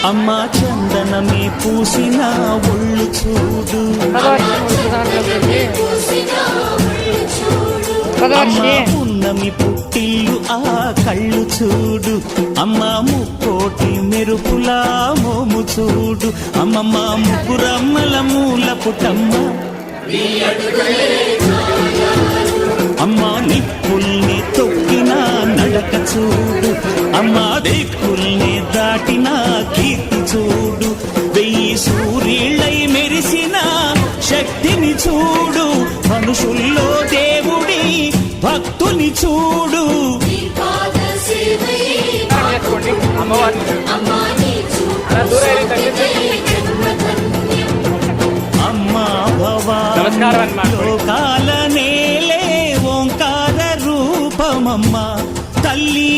అమ్మా చందనమే పూసిన ఒళ్ళు చూడు, అమ్మా పున్నమి పుట్టిల్లు ఆ కళ్ళు చూడు, అమ్మా ముక్కోటి మెరుపులా మోము చూడు, అమ్మమ్మ ముగ్గురమ్మల మూల పుటమ్మ, అమ్మా నిప్పుల్ని తొక్కిన నడక చూడు, అమ్మా దిక్కుల్ని దాటిన కీర్తి చూడు, 1000 సూర్యుళ్ళై మెరిసిన శక్తిని చూడు, మనుషుల్లో దేవుడి భక్తుని చూడు. అమ్మా భవాని లోకాల నేలే ఓంకార రూపమమ్మ తల్లి.